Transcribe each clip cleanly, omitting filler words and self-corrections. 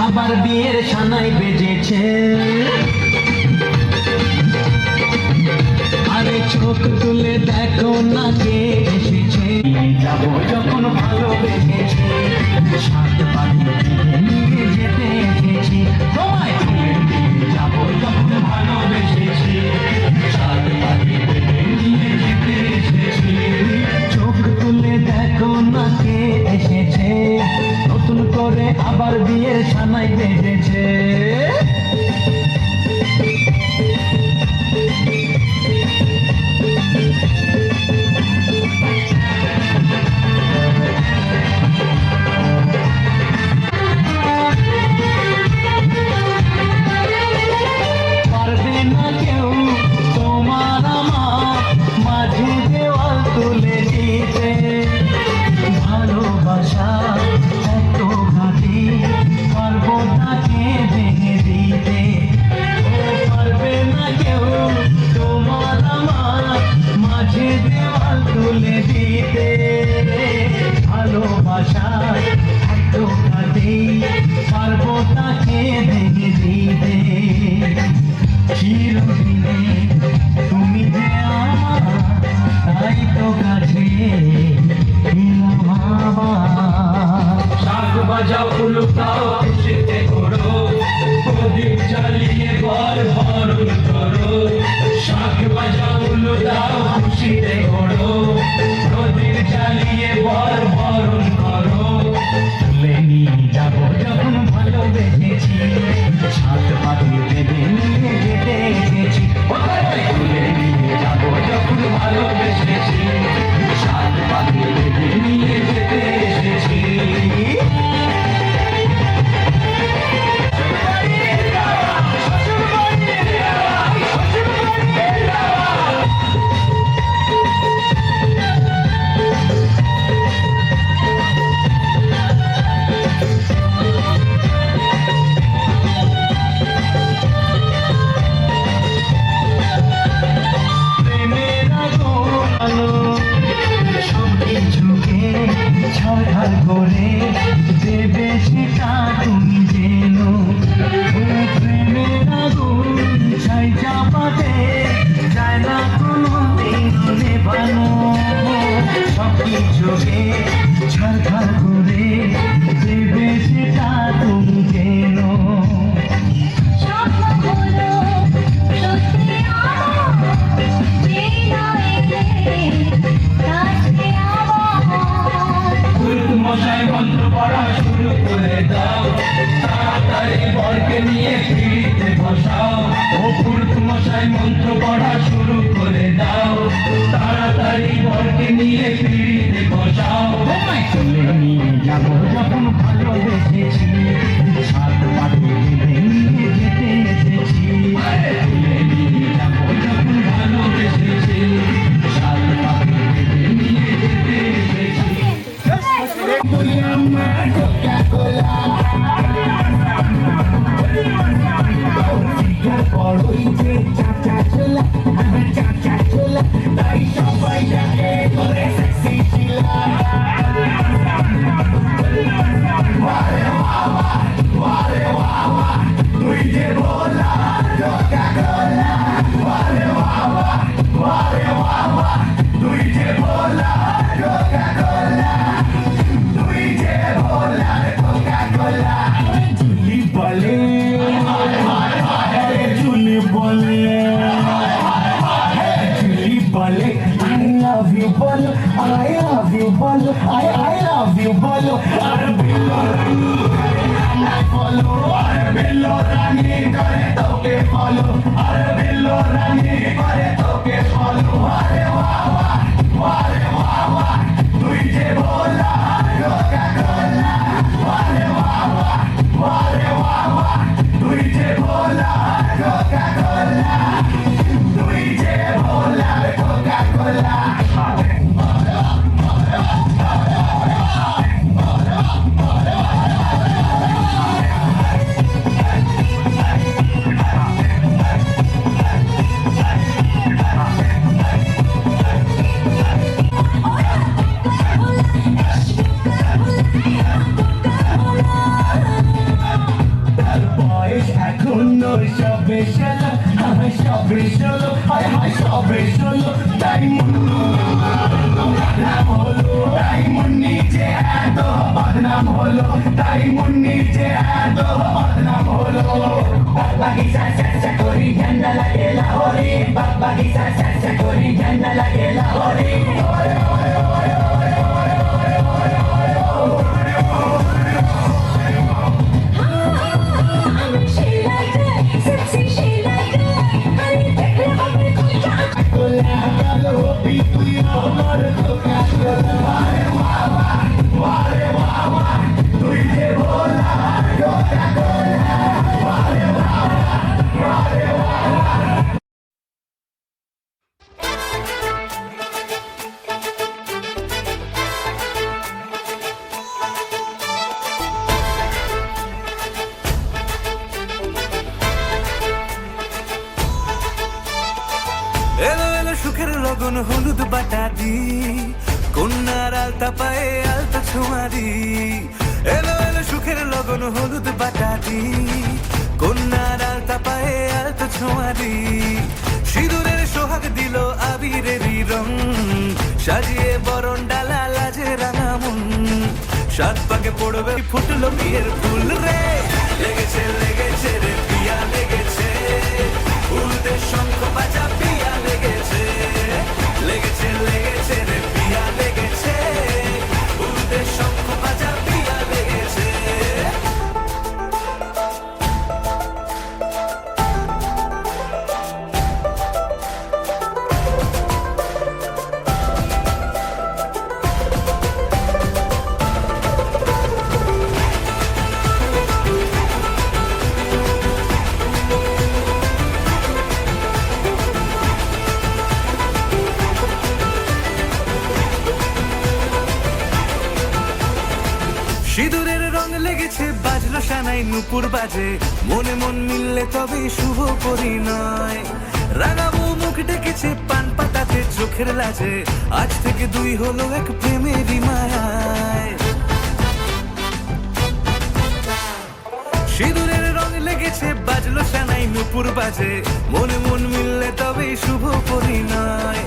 আবার বিয়ের সানাই বেজেছে। আরে চোখ তুলে দেখো না কে এসেছে, যাবো যখন ভালোবেসেছি, সাত পাখি নিয়ে যেতে এসেছি, তোমায় তুলে নিয়ে যাবো যখন ভালোবেসেছি, সাত পাখি নিয়ে যেতে এসেছি। চোখ তুলে দেখো না কে এসেছে, নতুন করে আবার বিয়ের সানাই বেজেছে। পারবে না কেউ তোমার আমার মাঝে দেওয়াল তুলে দিতে, ভালোবাসা এত ঘাটি পারবো তাকে ভেঙে দিতে। পারবে না কেউ তোমার আমার মাঝে দেওয়াল তুলে দিতে, ভালোবাসা এত ঘাটি পারবো তাকে ভেঙে দিতে। চিরদিনে তুমি যে আমার, তাই তো কাছে এলাম আবার। শাঁখ বাজাও উলুটাও খুশিতে করো, প্রদীপ জ্বালিয়ে বর বরণ করো। শাঁখ বাজাও উলুটাও খুশিতে করো, প্রদীপ জ্বালিয়ে বর বরণ করো। তুলে নিয়ে যাবো যখন ভালোবেসেছি, সাত পাখি বেঁধে নিয়ে যেতে এসেছি। তুলে নিয়ে যাবো যখন ভালোবেসেছি, সাত পাখি বেঁধে নিয়ে যেতে এসেছি। ছাড় করে দেবে সেটা তুমি যেন, প্রেমের আগুন ছাই চাপাতে যায় না কোনো দিন নেভানো। সব কিছুকে ছাড় করে দেবে সেটা তুমি যেন। মশাই মন্ত্র পড়া শুরু করে দাও, তাড়াতাড়ি বরকে নিয়ে ফিরিতে বসাও। ও পুরুত মশাই মন্ত্র পড়া শুরু করে দাও, তাড়াতাড়ি বরকে নিয়ে ফিরিতে বসাও। তুলে নিয়ে যাবো যখন ভালোবেসেছি, সাত পাখি বেঁধে নিয়ে যেতে এসেছি। তুলে নিয়ে যাবো যখন ভালোবেসেছি, সাত পাখি বেঁধে নিয়ে যেতে এসেছি। I love you, bolo. Billo rani kare toke follow. Billo rani kare toke follow. Ware wawa, tujhe bola Coca-Cola. Ware wawa, tujhe bola Coca-Cola. Tujhe bola Coca-Cola. বদনাম হলো তাই মুন্নির যে এত বদনাম হলো বাগিচা চর্চা করি ঝান্ডা লাগে লাহোরে বাগিচা চর্চা করি ঝান্ডা লাগে লাহোরে এলো এলো সুখের লগন হলুদ বাটা দি কন্যার আলতা পায়ে আলতা ছোঁয়া দি এলো এলো সুখের লগন হলুদ বাটা দি কন্যার আলতা পায়ে আলতা ছোঁয়া দি সিঁদুরের সোহাগ দিল আবিরেরই রং সাজিয়ে বরণ ডালা লাজে রাঙা মন সাত পাকে পড়বে ফুটলো বিয়ের ফুল রে লেগেছে লেগেছে রে পিয়া লেগেছে উলটে শঙ্খ বাজা পিয়া লেগেছে লেগেছে লেগেছে রে পিয়া লেগেছে উলটে শঙ্খ বাজা পিয়া লেগেছে সিঁদুরের রং লেগেছে বাজলো সানাই নুপুর বাজে মনে মন মিললে তবে শুভ পরিণয় রাঙাবো মুখ ডেকেছে পান পাতাতে চোখের লাজে আজ থেকে দুই হলো এক প্রেমেরই মায়ায় সিঁদুরের রং লেগেছে বাজলো সানাই নুপুর বাজে মনে মন মিললে তবে শুভ পরিণয়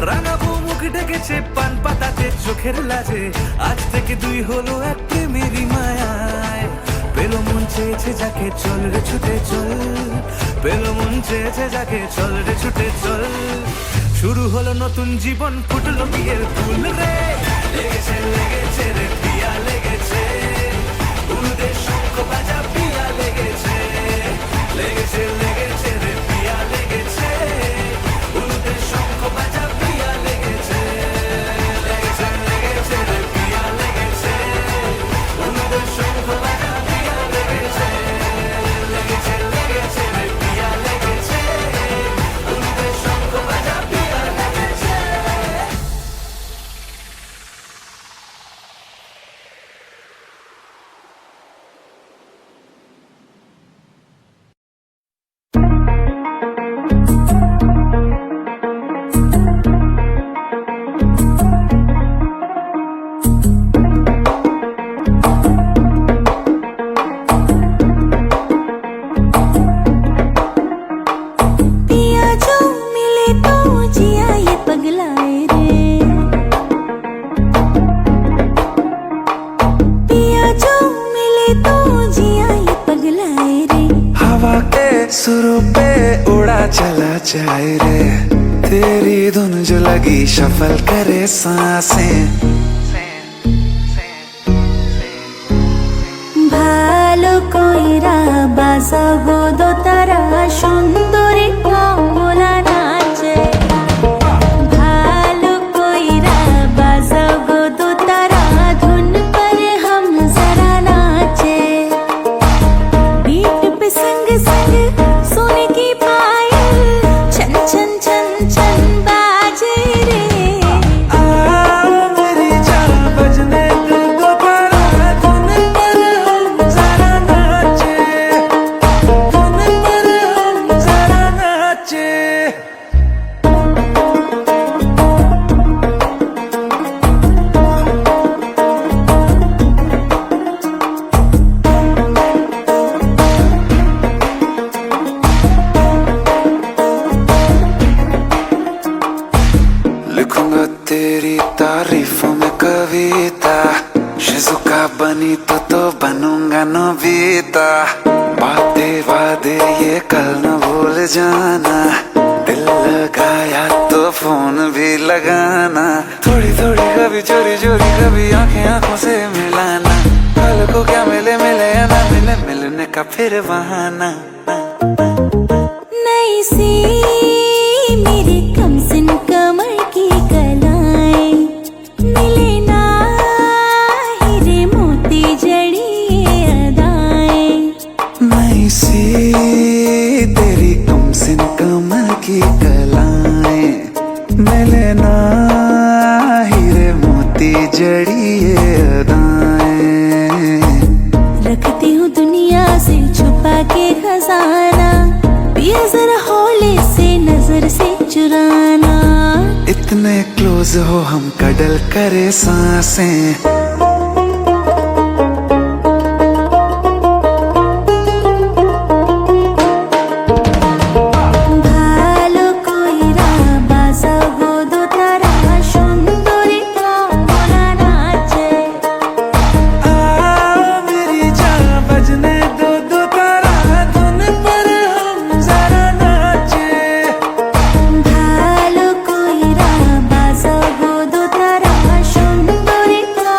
রাঙাবো মুখ ডেকেছে পান পাতাতে চোখের লাজে আজ থেকে দুই হলো এক প্রেমেরই মায়ায় পেলো মন চেয়েছে যাকে চল রে ছুটে চল পেলো মন চেয়েছে যাকে চল রে ছুটে চল শুরু হলো নতুন জীবন ফুটলো বিয়ের ফুল রে লেগেছে লেগেছে রে পিয়া লেগেছে উলুদের শঙ্খ বাজা পিয়া লেগেছে লেগেছে লেগেছে রে পিয়া লেগেছে উলুদের শঙ্খ বাজা পিয়া লেগেছে লেগেছে লেগেছে রে পিয়া লেগেছে উলুদের শঙ্খ বাজা পিয়া লেগেছে লেগেছে লেগেছে রে পিয়া লেগেছে উলুদের শঙ্খ বাজা পিয়া লেগেছে पिया जो मिले तो जिया ये पगलाए रे पिया जो मिले तो जिया ये पगलाए रे हवा के सुरों पे उड़ा चला जाए रे तेरी धुन जो लगी शफल करे सांसें ভালো কইরা বাজাবো দো তারা সুন্দরী কমলা নাচে ভালো কইরা বাজাবো দো তারা ধুন पर हम जरा नाचे बीट पे संग संग सोने की पायल छन छन छन छन बाजे रे आ मेरी जान बजने दिल को बड़ा धुन पर हम जरा नाचे धुन पर हम जरा नाचे लिखूंगा तेरी तारीफों में कविता शिजुका बनी तो बनूंगा नोबिता। बातें वादे ये कल न भूल जाना, दिल लगाया तो फोन भी लगाना। थोड़ी थोड़ी कभी चोरी चोरी कभी आंखें आंखों से मिलाना। कल को क्या मिले मिले या ना मिले, मिलने का फिर बहाना। नई सी मेरे कमसिन कमर की कलाएं, मिले ना हीरे मोती जड़ी ये अदाएं। नई सी तेरी कमसिन कमर की कलाएं, मिले ना हीरे मोती जड़ी ये अदाएं। रखती हूँ दुनिया से छुपा के खजाना, पिया जरा हौले से नजर से चुराना। इतने क्लोज हो हम कडल करे सांसें। ভালো কইরা বাজাবো দোতারা, সুন্দরীটা মোরা নাচে। मेरी जान बजने दो दो तारा, धुन पर हम जरा नाचे। ভালো কইরা বাজাবো দোতারা, সুন্দরীটা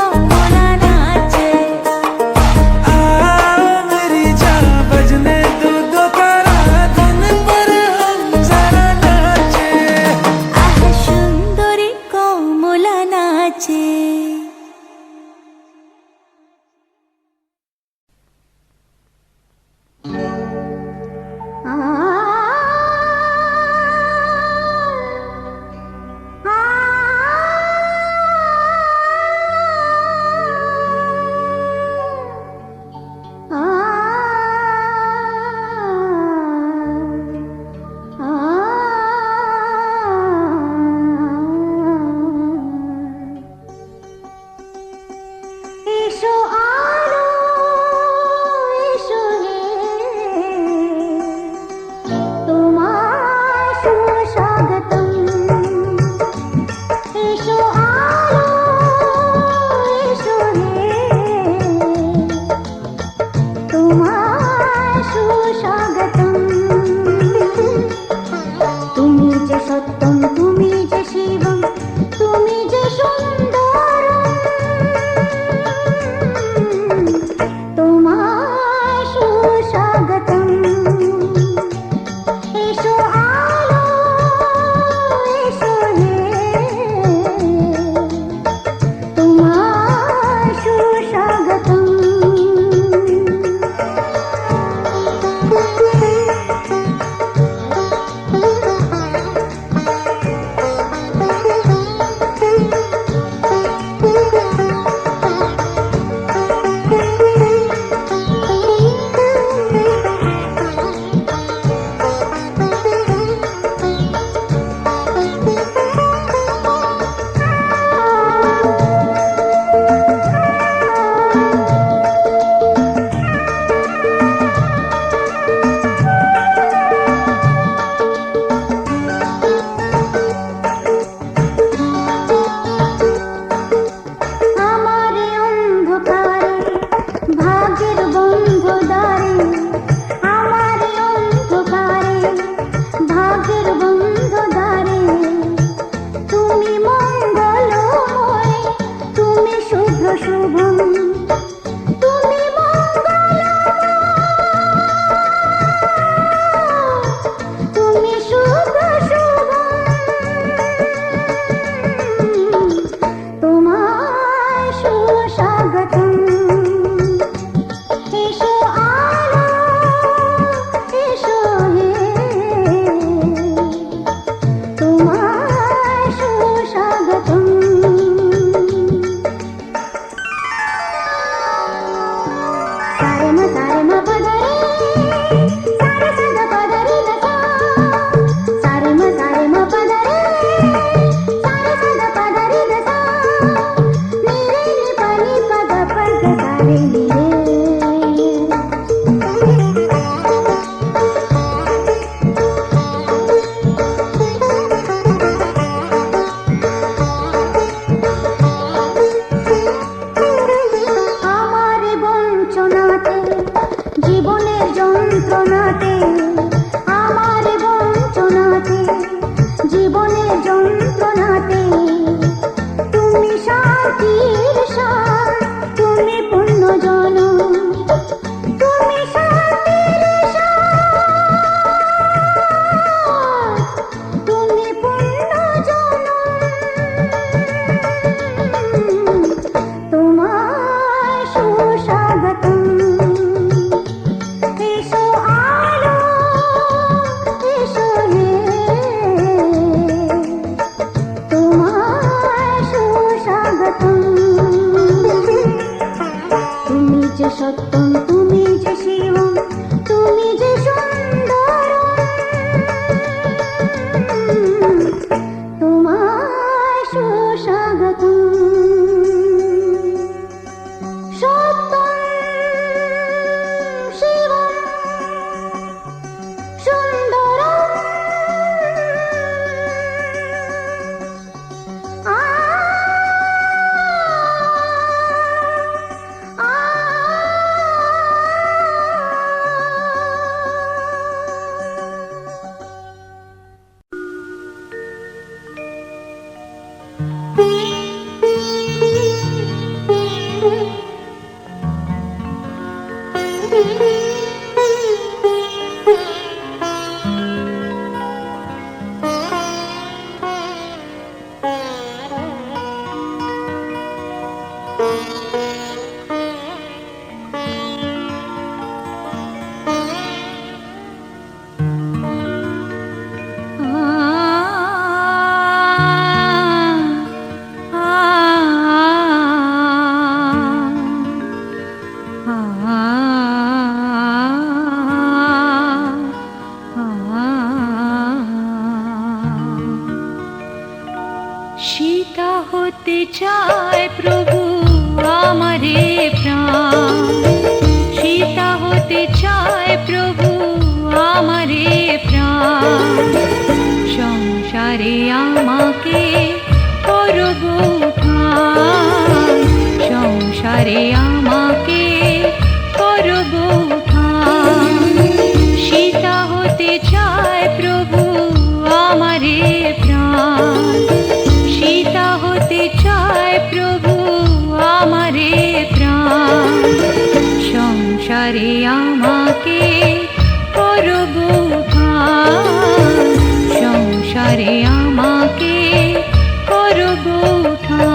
সীতা হতে চায় প্রভু আমারে প্রাণ, সীতা হতে চায় প্রভু আমারে প্রাণ। সংসারে আমাকে করব ঠান, সংসারে আমাকে করব ঠান। সীতা হতে চায় প্রভু আমারে প্রাণ, সীতা হতে চায় প্রভু আমারে প্রাণ। সংসারে আমাকে করব ঠান, সংসারে আমাকে করব ঠান।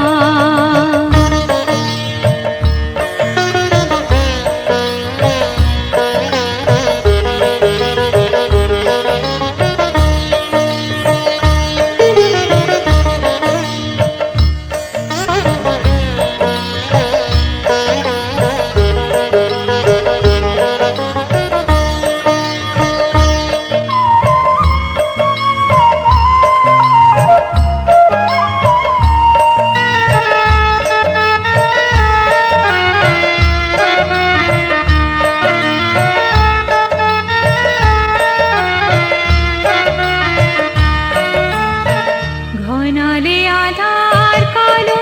ঘনালে আধার কালো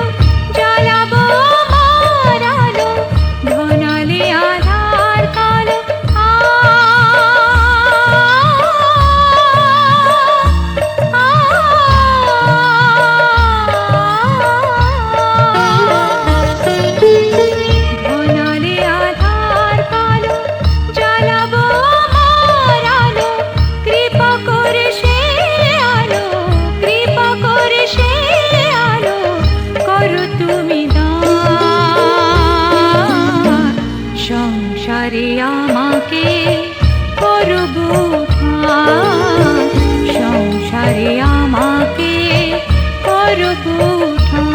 জ্বালাবো আমার আলো, ঘনালে আধার কালো ঘনালে আধার কালো জ্বালাবো আমার আলো। কৃপা করে সে আলো, কৃপা করে সে আলো করো তুমি দান। সংসারে আমাকে করব ঠান, সংসারে আমাকে করব ঠান।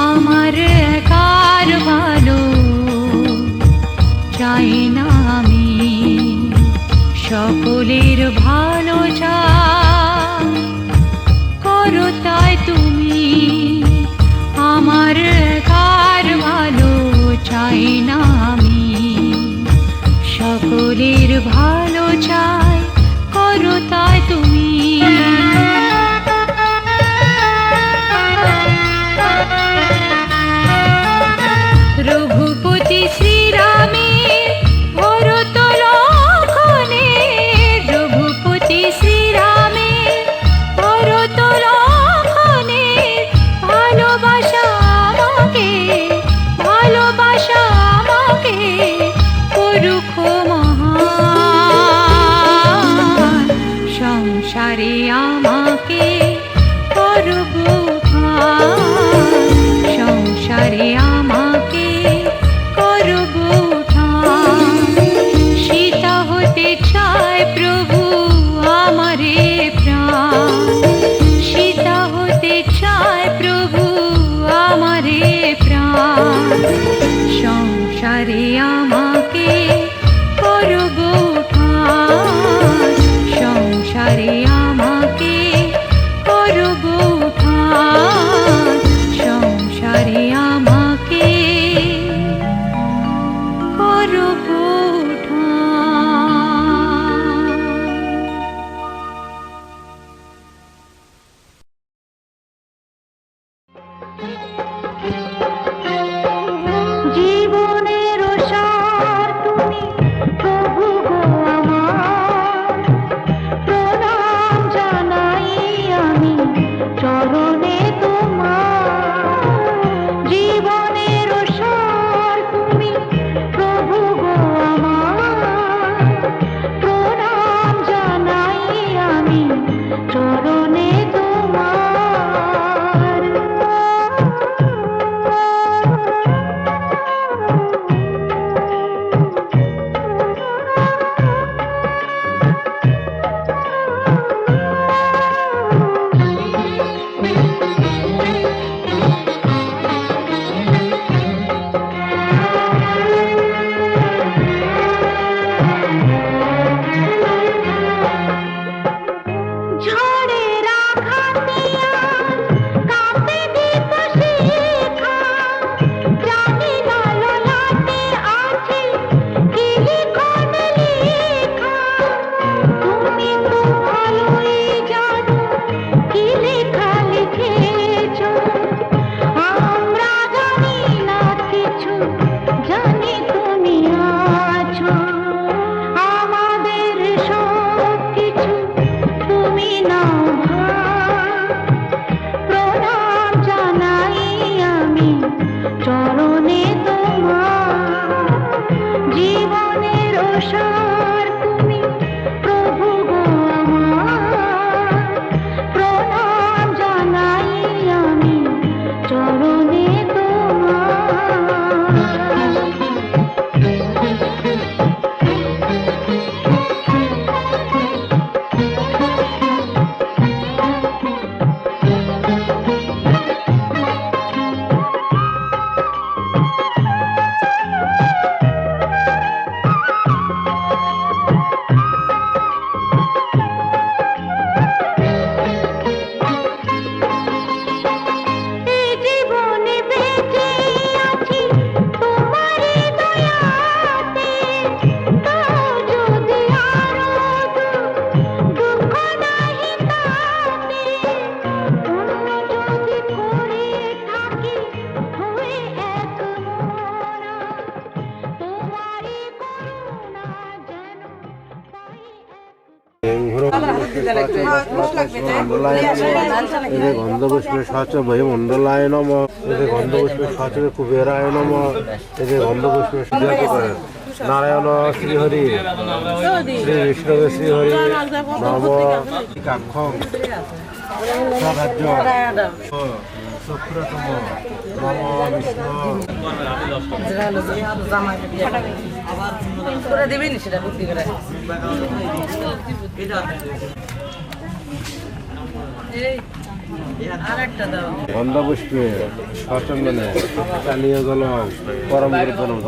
আমার একার ভালো চাই না আমি, সকলের ভালো চাই করো তাই তুমি। আমার একার ভালো চাই না আমি, সকলের ভালো চাই করো তাই তুমি। রঘুপতি শ্রীরামের ভরত লক্ষণে, রঘুপতি এতে গন্ধপুষ্পে সচ বহিমণ্ডলায় নম, এতে গন্ধপুষ্পে সচ কুবেরায় নম, এতে গন্ধপুষ্পে সুজাত করেন নারায়ণ শ্রীহরি শ্রী বিষ্ণবে শ্রীহরি নম কাক্ষম সভাজ্য চক্রতম নম বিষ্ণু গন্ধপুষ্পে সচন্দনে চালিয়ে গেল পরম গুরুজনম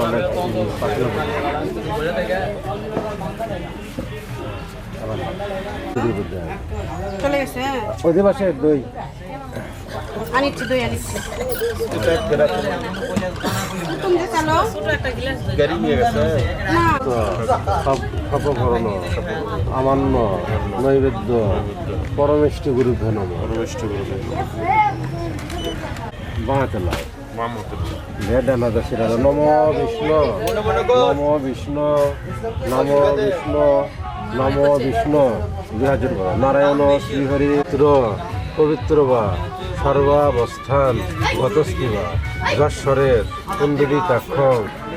চলে গেছে অধিবাসে দই আনিচ্ছি দই আনিচ্ছি তুমি চলো সপকরণ আমান্য নৈবেদ্য পরমেষ্টি গুরুভ্য নম পরমেষ্টি গুরু বাঁচলা ভেদানাদাসিরা নম বিষ্ণু নম বিষ্ণু নম বিষ্ণু নম বিষ্ণু বিরাজুর নারায়ণ শ্রীহরি পবিত্র বা সর্বাবস্থান গতস্তিবা যশ্বরের কুণ্ডলিকাক্ষ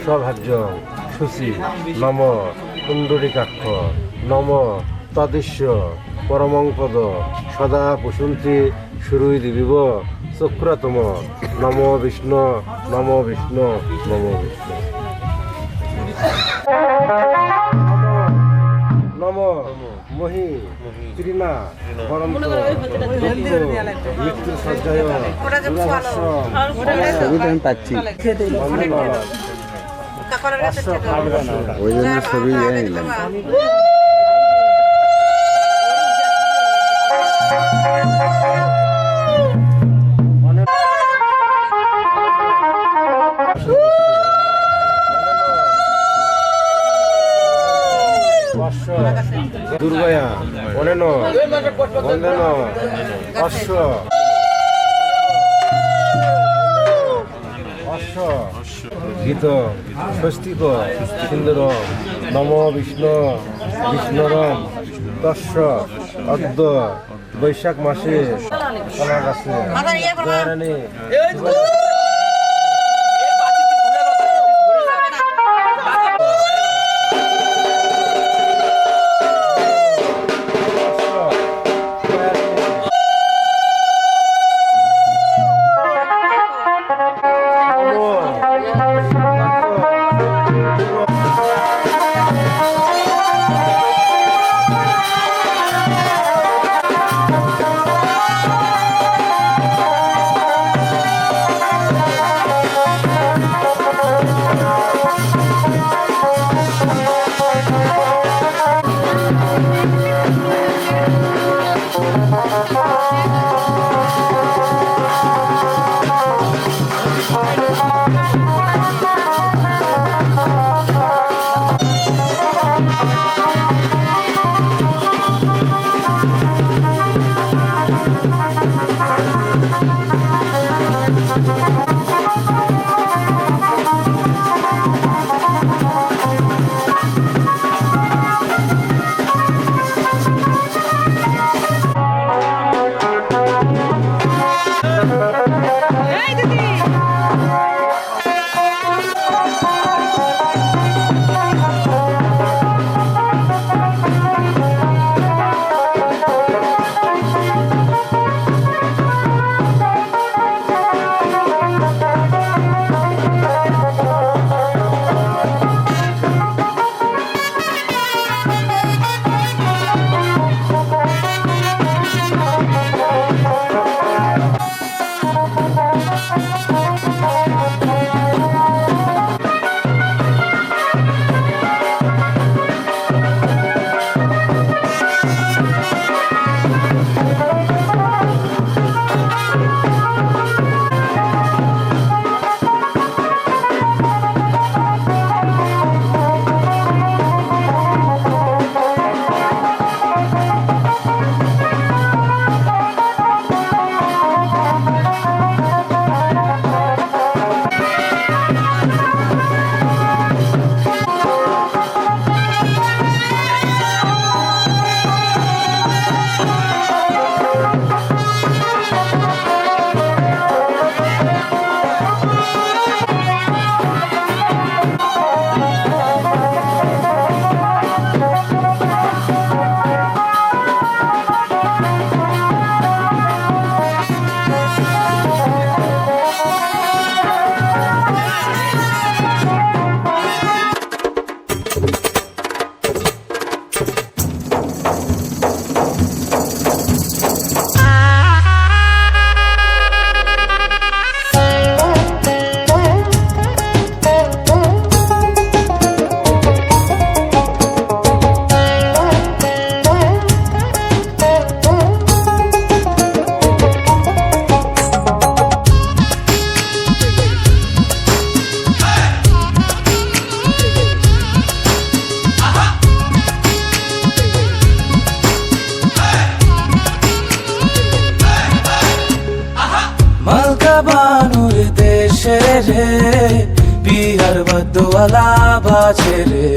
সভাজ্য সুচি নম কুণ্ডলিকাক্ষ নম তদৃশ্য পরমংপদ সদা পুষন্তি সুরুই দিবিব চক্রতম নম বিষ্ণু নম বিষ্ণু নম বিষ্ণু নম মহি তৃণা বরন্ত মৃত্যু সজ্জায় পাচ্ছি ওই জন্য ছবি নিলাম দুর্গয়া অনেন বন্দেন অশ্ব অশ্ব গীত স্বস্তিক সুন্দর নম বিষ্ণু বিষ্ণুরম দর্শ অদ্য বৈশাখ মাসে কলা গাছে মালকা বানুর দেশে রে বিহার বদওয়ালা বাজে রে